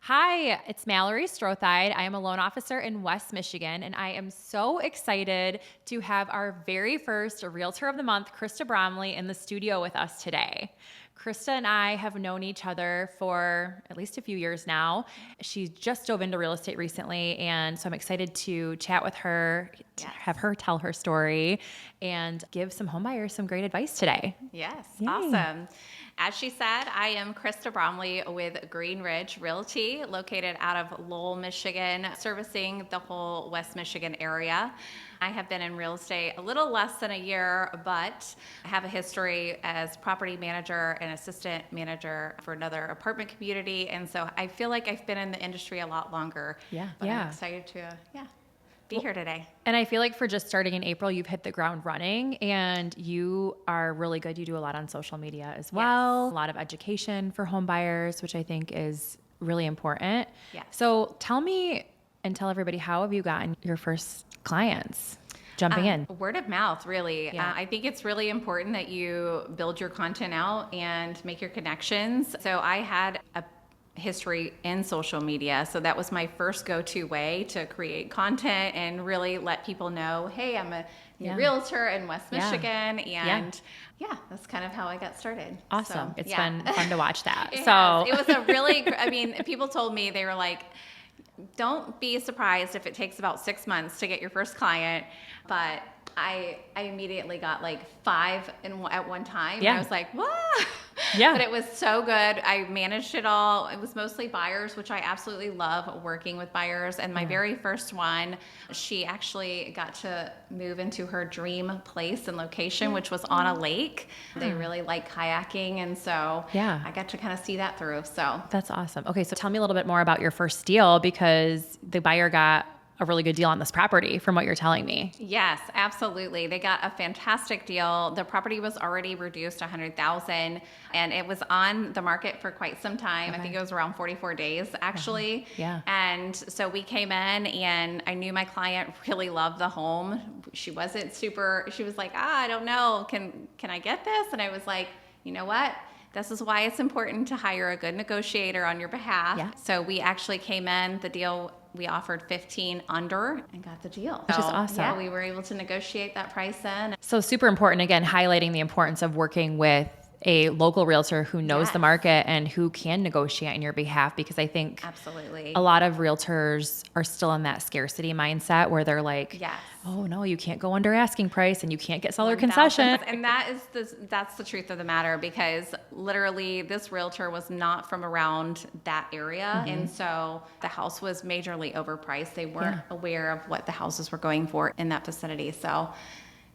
Hi, it's Mallory Strotheide. I am a loan officer in West Michigan, and I am so excited to have our very first Realtor of the Month, Christa Bromley, in the studio with us today. Christa and I have known each other for at least a few years now. She just dove into real estate recently, and so I'm excited to chat with her, to have her tell her story, and give some homebuyers some great advice today. Yes, Yay. awesome. As she said, I am Christa Bromley with Green Ridge Realty, located out of Lowell, Michigan, servicing the whole West Michigan area. I have been in real estate a little less than a year, but I have a history as property manager and assistant manager for another apartment community. And so I feel like I've been in the industry a lot longer. But I'm excited to be here today. And I feel like for just starting in April, you've hit the ground running and you are really good. You do a lot on social media as well, a lot of education for home buyers, which I think is really important. Yes. So tell me and tell everybody, how have you gotten your first clients jumping in? Word of mouth, really. Yeah. I think it's really important that you build your content out and make your connections. So I had a history in social media. So that was my first go-to way to create content and really let people know, hey, I'm a new realtor in West Michigan. And that's kind of how I got started. Awesome. So, it's been fun to watch that. It was a really, I mean, people told me, they were like, don't be surprised if it takes about 6 months to get your first client. But I immediately got like 5 at one time. Yeah. And I was like, what? Yeah. But it was so good. I managed it all. It was mostly buyers, which I absolutely love working with buyers. And my very first one, she actually got to move into her dream place and location, which was on a lake. They really like kayaking. And so I got to kind of see that through. So that's awesome. Okay. So tell me a little bit more about your first deal, because the buyer got a really good deal on this property from what you're telling me. Yes, absolutely. They got a fantastic deal. The property was already reduced $100,000 and it was on the market for quite some time. Okay. I think it was around 44 days actually. Yeah. And so we came in and I knew my client really loved the home. She wasn't super, she was like, I don't know, can I get this? And I was like, you know what? This is why it's important to hire a good negotiator on your behalf. Yeah. So we actually came in, the deal, we offered 15 under and got the deal. Which is awesome. Yeah, we were able to negotiate that price in. So super important, again, highlighting the importance of working with a local realtor who knows the market and who can negotiate on your behalf, because I think a lot of realtors are still in that scarcity mindset where they're like, oh no, you can't go under asking price and you can't get seller concession. And that's the truth of the matter, because literally this realtor was not from around that area. And so the house was majorly overpriced. They weren't aware of what the houses were going for in that vicinity. So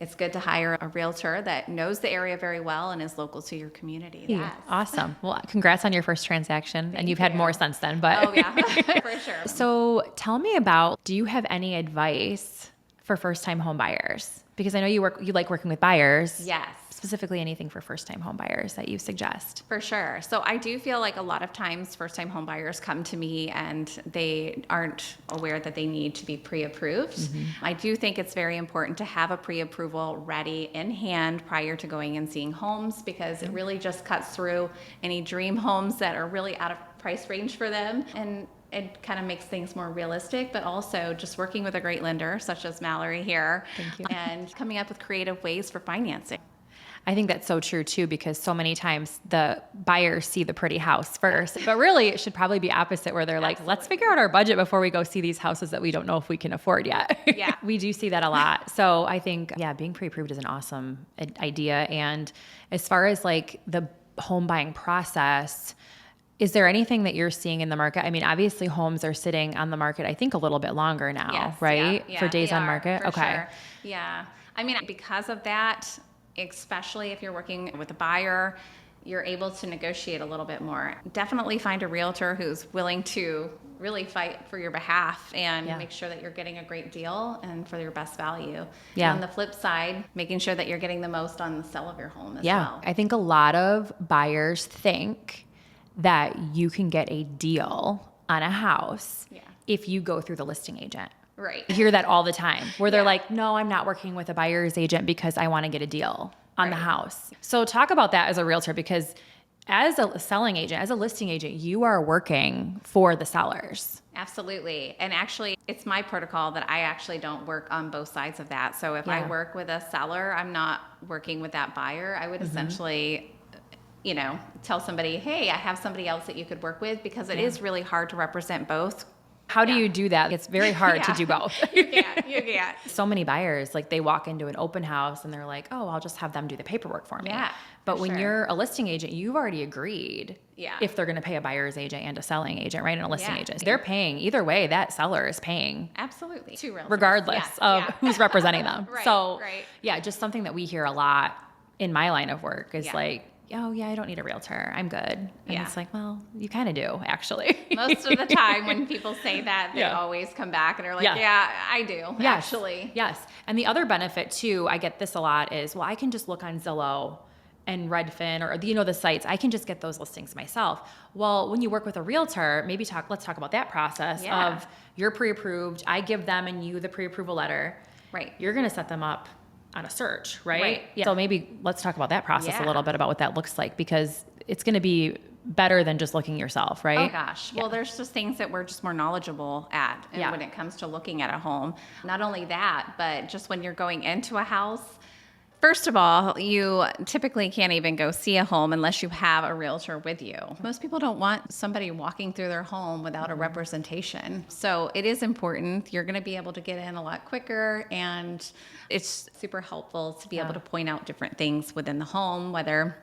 it's good to hire a realtor that knows the area very well and is local to your community. Yes. Awesome. Well, congrats on your first transaction. And you've had more since then, but. Oh yeah, for sure. So tell me about, do you have any advice for first-time home buyers? Because I know you like working with buyers. Yes. Specifically anything for first-time home buyers that you suggest? For sure. So I do feel like a lot of times first-time home buyers come to me and they aren't aware that they need to be pre-approved. I do think it's very important to have a pre-approval ready in hand prior to going and seeing homes, because it really just cuts through any dream homes that are really out of price range for them. And it kind of makes things more realistic, but also just working with a great lender such as Mallory here. Thank you. And coming up with creative ways for financing. I think that's so true too, because so many times the buyers see the pretty house first, but really it should probably be opposite, where they're like, let's figure out our budget before we go see these houses that we don't know if we can afford yet. Yeah. We do see that a lot. So I think, being pre-approved is an awesome idea. And as far as like the home buying process, is there anything that you're seeing in the market? I mean, obviously homes are sitting on the market, I think a little bit longer now, right? Yeah, for days on market. For sure. Yeah. I mean, because of that, especially if you're working with a buyer, you're able to negotiate a little bit more. Definitely find a realtor who's willing to really fight for your behalf and make sure that you're getting a great deal and for your best value. Yeah. And on the flip side, making sure that you're getting the most on the sale of your home as well. I think a lot of buyers think that you can get a deal on a house if you go through the listing agent. Right. I hear that all the time, where they're like, no, I'm not working with a buyer's agent because I want to get a deal on the house. So talk about that as a realtor, because as a selling agent, as a listing agent, you are working for the sellers. Absolutely. And actually, it's my protocol that I actually don't work on both sides of that. So if I work with a seller, I'm not working with that buyer. I would essentially, tell somebody, hey, I have somebody else that you could work with, because it is really hard to represent both. How do you do that? It's very hard to do both. You can't. So many buyers, like they walk into an open house and they're like, oh, I'll just have them do the paperwork for me. Yeah, but when you're a listing agent, you've already agreed if they're going to pay a buyer's agent and a selling agent, right? And a listing agent. They're paying either way, that seller is paying. Absolutely. Two realtors. Regardless of who's representing them. Right. Yeah, just something that we hear a lot in my line of work is like, oh yeah, I don't need a realtor. I'm good. And it's like, well, you kind of do actually. Most of the time when people say that, they always come back and are like, yeah I do, actually. Yes. And the other benefit too, I get this a lot is, well, I can just look on Zillow and Redfin or, the sites. I can just get those listings myself. Well, when you work with a realtor, let's talk about that process of you're pre-approved. I give them and you the pre-approval letter. Right. You're going to set them up on a search, right? Yeah. So maybe let's talk about that process a little bit, about what that looks like, because it's going to be better than just looking yourself, right? Oh gosh. Well, there's just things that we're just more knowledgeable at when it comes to looking at a home. Not only that, but just when you're going into a house, first of all, you typically can't even go see a home unless you have a realtor with you. Most people don't want somebody walking through their home without a representation. So it is important. You're going to be able to get in a lot quicker, and it's super helpful to be able to point out different things within the home, whether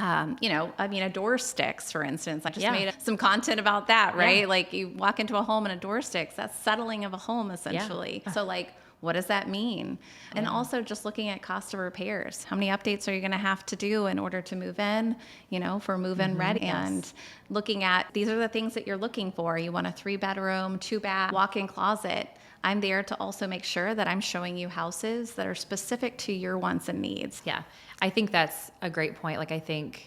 a door sticks, for instance. I just made some content about that, right? Yeah. Like you walk into a home and a door sticks, that's settling of a home essentially. So like, what does that mean? And also just looking at cost of repairs. How many updates are you going to have to do in order to move in, for move-in ready? And looking at, these are the things that you're looking for. You want a 3-bedroom, 2-bath, walk-in closet. I'm there to also make sure that I'm showing you houses that are specific to your wants and needs. Yeah. I think that's a great point. Like, I think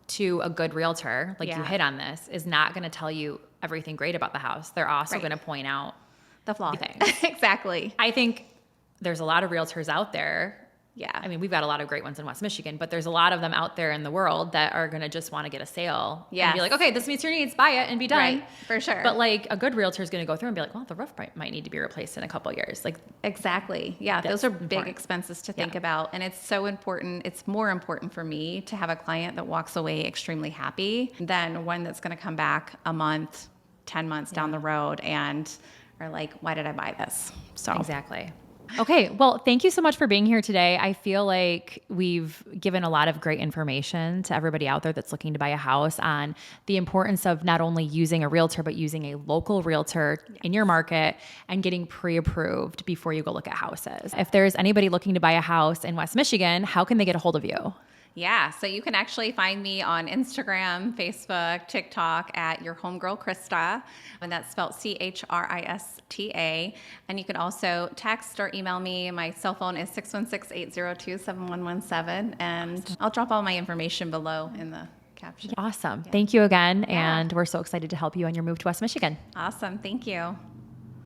to a good realtor, like you hit on this, is not going to tell you everything great about the house. They're also going to point out the flaw. Things. Exactly. I think there's a lot of realtors out there. Yeah. I mean, we've got a lot of great ones in West Michigan, but there's a lot of them out there in the world that are going to just want to get a sale and be like, okay, this meets your needs, buy it and be done. Right, for sure. But like a good realtor is going to go through and be like, well, the roof might need to be replaced in a couple of years. Like, exactly. Yeah. Those are big expenses to think about. And it's so important. It's more important for me to have a client that walks away extremely happy than one that's going to come back a month, 10 months down the road and are like, why did I buy this? So exactly. Okay. Well, thank you so much for being here today. I feel like we've given a lot of great information to everybody out there that's looking to buy a house on the importance of not only using a realtor, but using a local realtor in your market and getting pre-approved before you go look at houses. If there's anybody looking to buy a house in West Michigan, how can they get a hold of you? Yeah, so you can actually find me on Instagram, Facebook, TikTok at Your Homegirl Christa, and that's spelled Christa. And you can also text or email me. My cell phone is 616-802-7117, and I'll drop all my information below in the caption. Awesome. Thank you again, and we're so excited to help you on your move to West Michigan. Awesome. Thank you.